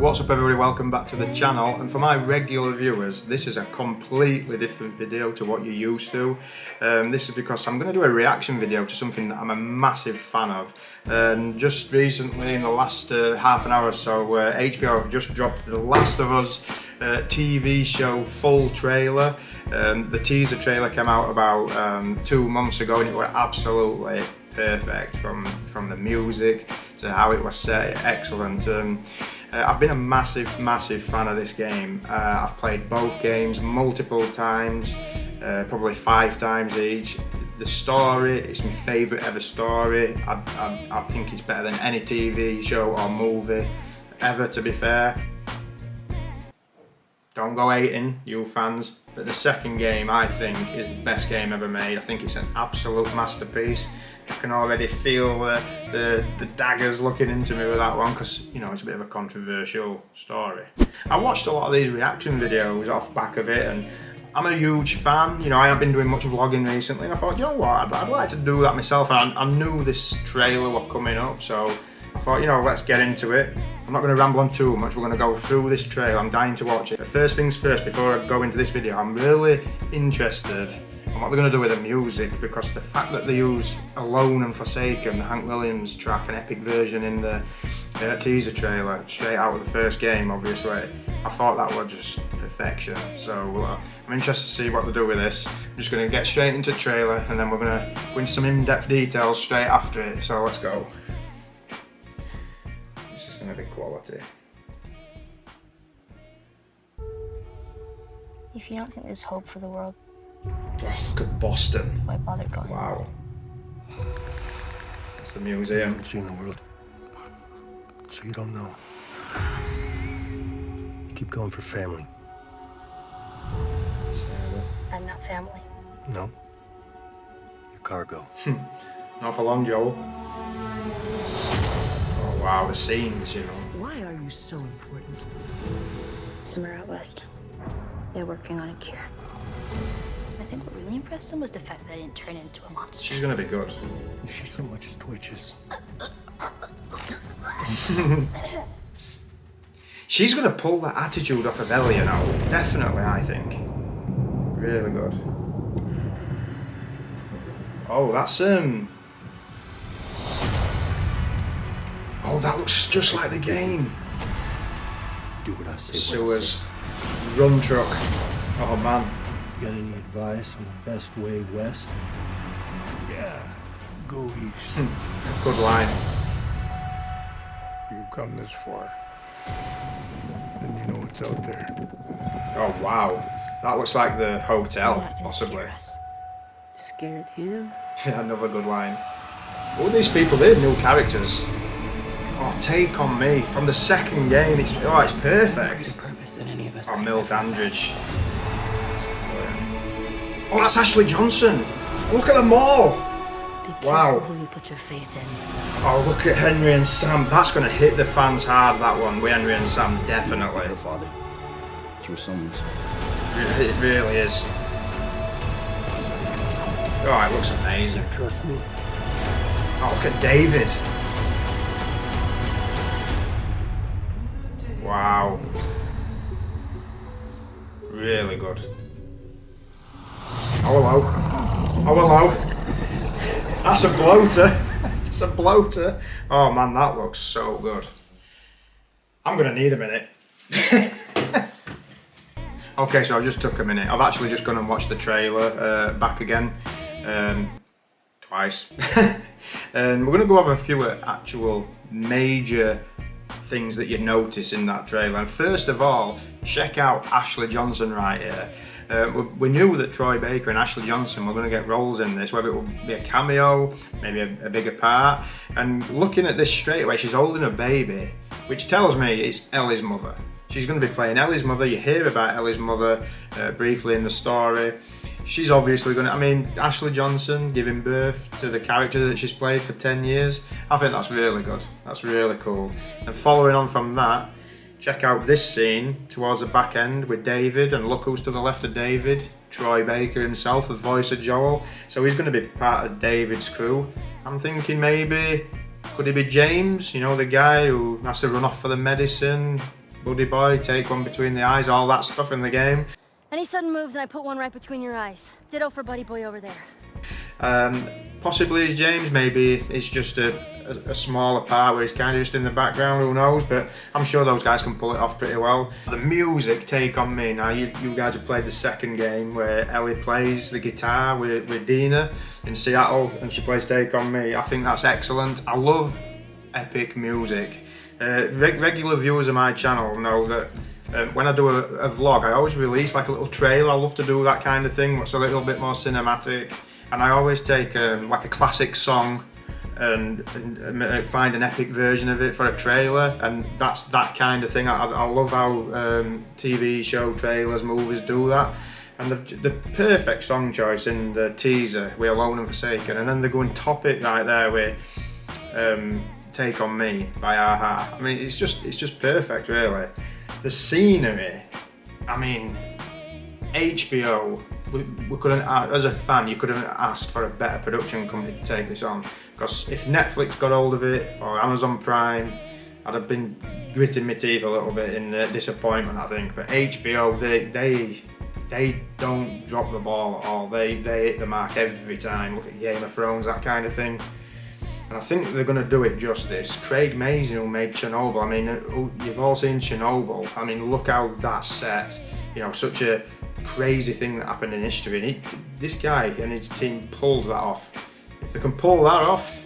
What's up everybody, welcome back to the channel, and for my regular viewers this is a completely different video to what you're used to. This is because I'm going to do a reaction video to something that I'm a massive fan of, and just recently in the last half an hour or so HBO have just dropped The Last of Us TV show full trailer. The teaser trailer came out about 2 months ago and it was absolutely perfect, from the music to how it was set, excellent. I've been a massive fan of this game. I've played both games multiple times, probably 5 times each. The story, it's my favourite ever story. I think it's better than any TV show or movie ever, to be fair. Don't go hating, you fans, but the second game I think is the best game ever made. I think it's an absolute masterpiece. I can already feel the daggers looking into me with that one, because you know it's a bit of a controversial story. I watched a lot of these reaction videos off back of it, and I'm a huge fan. You know, I have been doing much vlogging recently, and I thought, you know what, I'd like to do that myself. And I knew this trailer was coming up, so I thought, you know, let's get into it. I'm not going to ramble on too much, we're going to go through this trailer. I'm dying to watch it. But first things first, before I go into this video, I'm really interested in what they're going to do with the music, because the fact that they use Alone and Forsaken, the Hank Williams track, an epic version in the teaser trailer, straight out of the first game obviously, I thought that was just perfection. So I'm interested to see what they do with this. I'm just going to get straight into the trailer and then we're going to go into some in-depth details straight after it, so let's go. This is going to be quality. If you don't think there's hope for the world, Oh, look at Boston. why bother going? Wow. That's the museum. I've seen the world, so you don't know. You keep going for family. I'm not family. No. Your cargo. Not for long, Joel. Oh wow, the scenes, you know. Why are you so important? Somewhere out west, they're working on a cure. I think what really impressed them was the fact that I didn't turn into a monster. She's gonna be good. If she so much as twitches. She's gonna pull that attitude off of Ellie, you know. Definitely, I think. Really good. Oh, that's Oh, that looks just like the game. Do what I say. Sewers. Run truck. Oh man. You got any advice on the best way west? Yeah, go east. Good line. You've come this far, then you know what's out there. Oh wow. That looks like the You're hotel, not gonna possibly. scare us. Scared him? Another good line. All these people, they're new characters. Oh, Take On Me from the second game. It's perfect. Purpose that any of us. Oh, Milt Andridge. Oh, that's Ashley Johnson. Look at them all. Be careful Wow. who you put your faith in. Oh, look at Henry and Sam. That's going to hit the fans hard, that one, with Henry and Sam, definitely. Your father. It's your sons. It really is. Oh, it looks amazing. Trust me. Oh, look at David. Wow. Really good. Oh, hello. Oh, hello. That's a bloater. That's a bloater. Oh, man, that looks so good. I'm going to need a minute. Okay, so I just took a minute. I've actually just gone and watched the trailer back again. Twice. And we're going to go over a few actual major things that you notice in that trailer. And first of all, check out Ashley Johnson right here. We knew that Troy Baker and Ashley Johnson were going to get roles in this, whether it would be a cameo, maybe a bigger part. And looking at this straight away, she's holding a baby, which tells me it's Ellie's mother. She's going to be playing Ellie's mother. You hear about Ellie's mother briefly in the story. She's obviously going to, I mean, Ashley Johnson giving birth to the character that she's played for 10 years. I think that's really good. That's really cool. And following on from that, check out this scene towards the back end with David, and look who's to the left of David. Troy Baker himself, the voice of Joel. So he's going to be part of David's crew. I'm thinking maybe, could he be James? You know, the guy who has to run off for the medicine, buddy boy, take one between the eyes, all that stuff in the game. Any sudden moves and I put one right between your eyes. Ditto for buddy boy over there. Possibly as James, maybe it's just a smaller part where he's kind of just in the background, who knows, but I'm sure those guys can pull it off pretty well. The music, Take On Me, now you guys have played the second game where Ellie plays the guitar with Dina in Seattle and she plays Take On Me. I think that's excellent. I love epic music. Regular viewers of my channel know that when I do a vlog, I always release like a little trailer. I love to do that kind of thing, what's a little bit more cinematic. And I always take like a classic song and find an epic version of it for a trailer, and that's that kind of thing. I love how TV show trailers, movies do that. And the perfect song choice in the teaser, We're Alone and Forsaken, and then they go and top it right there with Take On Me by a-ha. I mean, it's just perfect, really. The scenery, I mean, HBO, we couldn't, as a fan, you couldn't have asked for a better production company to take this on. Because if Netflix got hold of it, or Amazon Prime, I'd have been gritting my teeth a little bit in disappointment, I think. But HBO, they don't drop the ball at all. They hit the mark every time. Look at Game of Thrones, that kind of thing. And I think they're going to do it justice. Craig Mazin, who made Chernobyl, I mean, you've all seen Chernobyl. I mean, look how that's set. You know, such a crazy thing that happened in history. And this guy and his team pulled that off. If they can pull that off,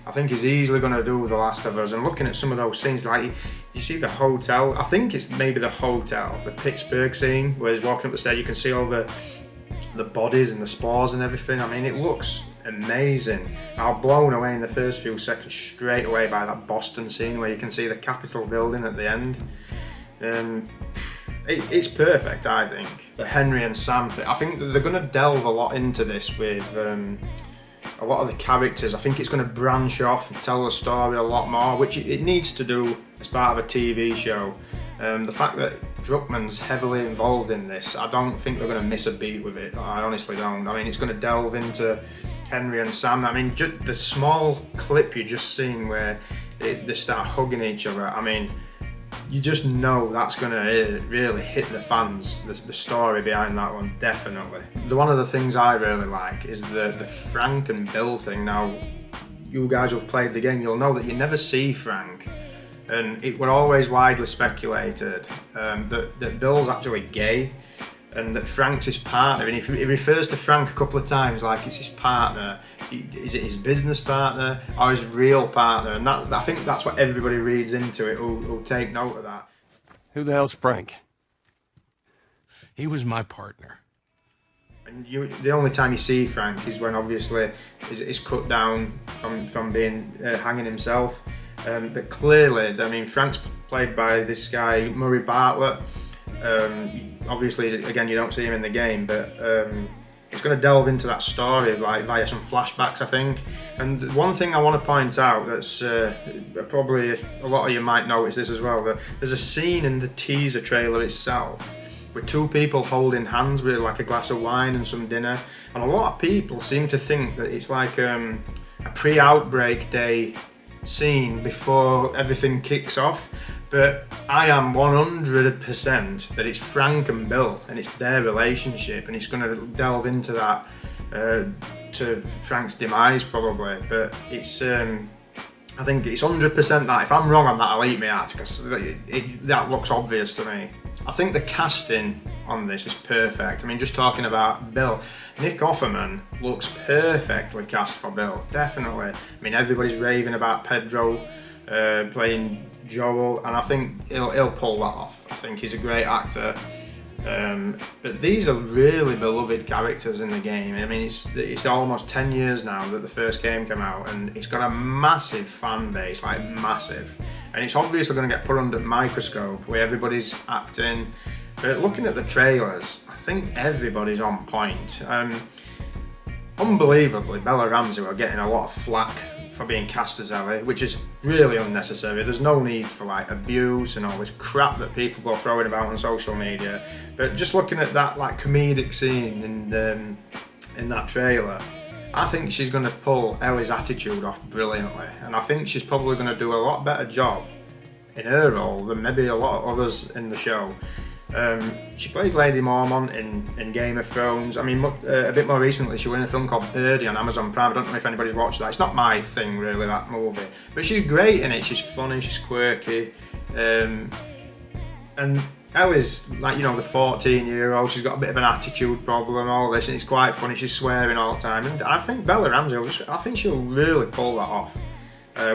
I think he's easily going to do The Last of Us. And looking at some of those scenes, like you see the hotel, I think it's maybe the hotel, the Pittsburgh scene, where he's walking up the stairs, you can see all the bodies and the spores and everything. I mean, it looks amazing. I was blown away in the first few seconds straight away by that Boston scene where you can see the Capitol building at the end. It's perfect, I think. The Henry and Sam thing, I think that they're going to delve a lot into this with a lot of the characters. I think it's going to branch off and tell the story a lot more, which it needs to do as part of a TV show. The fact that Druckmann's heavily involved in this, I don't think they're going to miss a beat with it. I honestly don't. I mean, it's going to delve into Henry and Sam. I mean, just the small clip you just seen where they start hugging each other, I mean, you just know that's going to really hit the fans, the story behind that one, definitely. One of the things I really like is the Frank and Bill thing. Now, you guys who've played the game, you'll know that you never see Frank. And it were always widely speculated that Bill's actually gay and that Frank's his partner. And he refers to Frank a couple of times like it's his partner. Is it his business partner or his real partner? And that, I think that's what everybody reads into it who'll take note of that. Who the hell's Frank? He was my partner. And the only time you see Frank is when obviously he's cut down from being hanging himself. But clearly, I mean, Frank's played by this guy, Murray Bartlett. Obviously, again, you don't see him in the game, but it's going to delve into that story like via some flashbacks, I think. And one thing I want to point out that's probably a lot of you might notice this as well, that there's a scene in the teaser trailer itself with two people holding hands with like a glass of wine and some dinner. And a lot of people seem to think that it's like a pre-outbreak day scene before everything kicks off, but I am 100% that it's Frank and Bill and it's their relationship, and it's going to delve into that to Frank's demise probably, but it's I think it's 100% that. If I'm wrong on that, I'll eat my hat because that looks obvious to me. I think the casting on this is perfect. I mean, just talking about Bill, Nick Offerman looks perfectly cast for Bill, definitely. I mean, everybody's raving about Pedro playing Joel, and I think he'll pull that off. I think he's a great actor. But these are really beloved characters in the game. I mean, it's almost 10 years now that the first game came out, and it's got a massive fan base, like massive. And it's obviously going to get put under microscope where everybody's acting. But looking at the trailers, I think everybody's on point. Unbelievably, Bella Ramsey are getting a lot of flack for being cast as Ellie, which is really unnecessary. There's no need for like abuse and all this crap that people go throwing about on social media. But just looking at that like comedic scene in that trailer, I think she's going to pull Ellie's attitude off brilliantly, and I think she's probably going to do a lot better job in her role than maybe a lot of others in the show. She played Lady Mormont in Game of Thrones. I mean, a bit more recently, she was in a film called Birdie on Amazon Prime. I don't know if anybody's watched that. It's not my thing, really, that movie. But she's great in it. She's funny, she's quirky. And Ellie's, like, you know, the 14-year-old. She's got a bit of an attitude problem, all this, and it's quite funny. She's swearing all the time. And I think Bella Ramsey, I think she'll really pull that off.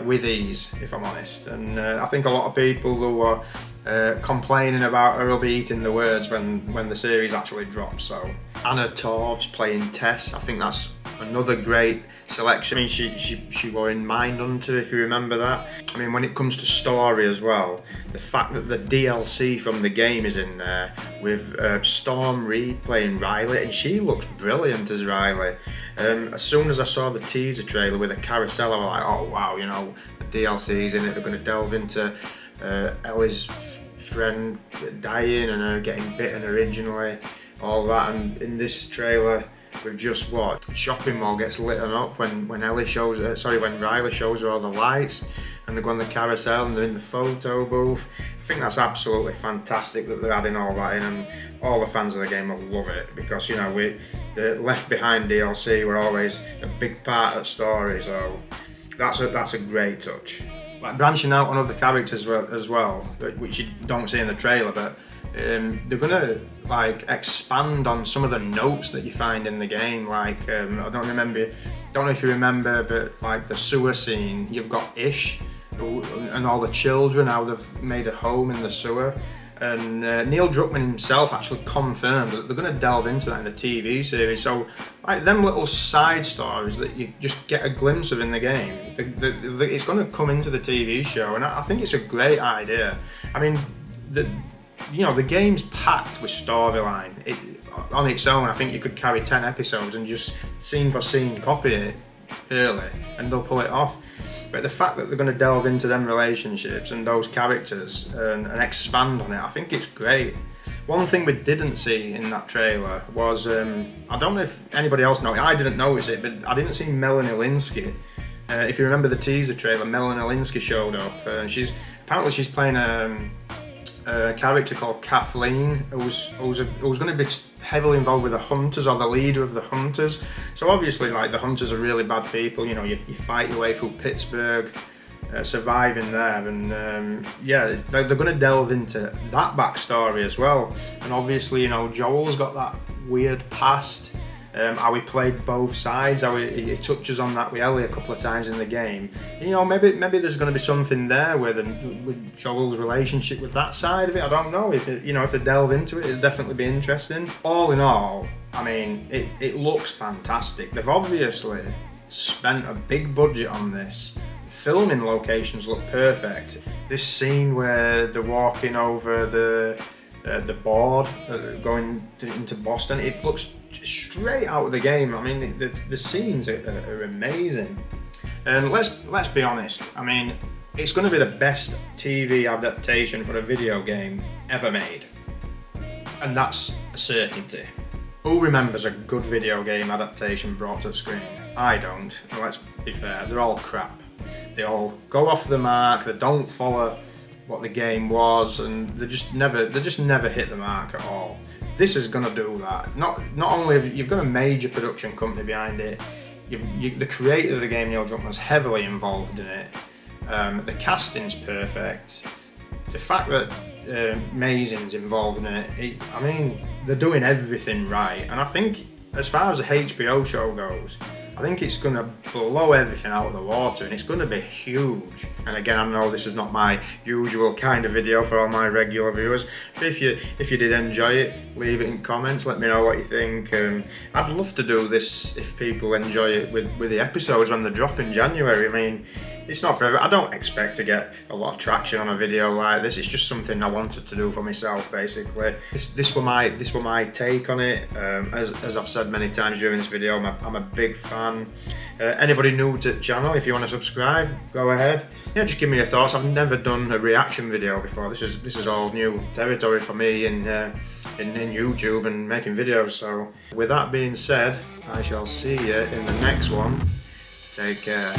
With ease, if I'm honest, and I think a lot of people who are complaining about her will be eating the words when the series actually drops. So Anna Torv's playing Tess. I think that's another great selection. I mean, she were in Mindhunter, if you remember that. I mean, when it comes to story as well, the fact that the DLC from the game is in there with Storm Reed playing Riley, and she looks brilliant as Riley. As soon as I saw the teaser trailer with a carousel, I was like, oh wow, you know, the DLC's in it. They're going to delve into Ellie's friend dying and her getting bitten originally, all that. And in this trailer, we've just watched shopping mall gets lit up when Riley shows her all the lights, and they go on the carousel and they're in the photo booth. I think that's absolutely fantastic that they're adding all that in, and all the fans of the game will love it, because, you know, the Left Behind DLC were always a big part of the story, so that's a great touch. Like branching out on other characters as well, which you don't see in the trailer, but they're gonna like expand on some of the notes that you find in the game. Like I don't know if you remember, but like the sewer scene, you've got Ish and all the children, how they've made a home in the sewer. And Neil Druckmann himself actually confirmed that they're going to delve into that in the TV series. So, like them little side stories that you just get a glimpse of in the game, it's going to come into the TV show, and I think it's a great idea. I mean, the game's packed with storyline. On its own, I think you could carry 10 episodes and just scene for scene copy it early, and they'll pull it off. But the fact that they're going to delve into them relationships and those characters and expand on it, I think it's great. One thing we didn't see in that trailer was, I don't know if anybody else knows, I didn't notice it, but I didn't see Melanie Linsky. If you remember the teaser trailer, Melanie Linsky showed up. Apparently she's playing a character called Kathleen, who's going to be heavily involved with the Hunters, or the leader of the Hunters. So obviously, like, the Hunters are really bad people. You know, you fight your way through Pittsburgh, surviving there, and yeah, they're going to delve into that backstory as well. And obviously, you know, Joel's got that weird past. How he played both sides, how he touches on that with Ellie a couple of times in the game. You know, maybe there's going to be something there with Joel's relationship with that side of it. I don't know. If they delve into it, it'll definitely be interesting. All in all, I mean, it looks fantastic. They've obviously spent a big budget on this. The filming locations look perfect. This scene where they're walking over the board going into Boston, it looks straight out of the game. I mean, the scenes are amazing. And let's be honest, I mean, it's going to be the best TV adaptation for a video game ever made, and that's a certainty. Who remembers a good video game adaptation brought to the screen? I don't. And let's be fair, they're all crap. They all go off the mark. They don't follow what the game was, and they just never hit the mark at all. This is going to do that. Not only have you've got a major production company behind it, the creator of the game, Neil Druckmann's heavily involved in it. The casting's perfect. The fact that Mazin's involved in it, I mean, they're doing everything right. And I think, as far as the HBO show goes, I think it's going to blow everything out of the water, and it's going to be huge. And again, I know this is not my usual kind of video for all my regular viewers, but if you did enjoy it, leave it in comments, let me know what you think. I'd love to do this if people enjoy it with the episodes when they drop in January. I mean, it's not forever. I don't expect to get a lot of traction on a video like this. It's just something I wanted to do for myself, basically. This were my take on it. As I've said many times during this video, I'm a big fan. Anybody new to the channel, if you want to subscribe, go ahead. Yeah, just give me your thoughts. I've never done a reaction video before. This is all new territory for me in YouTube and making videos. So with that being said, I shall see you in the next one. Take care.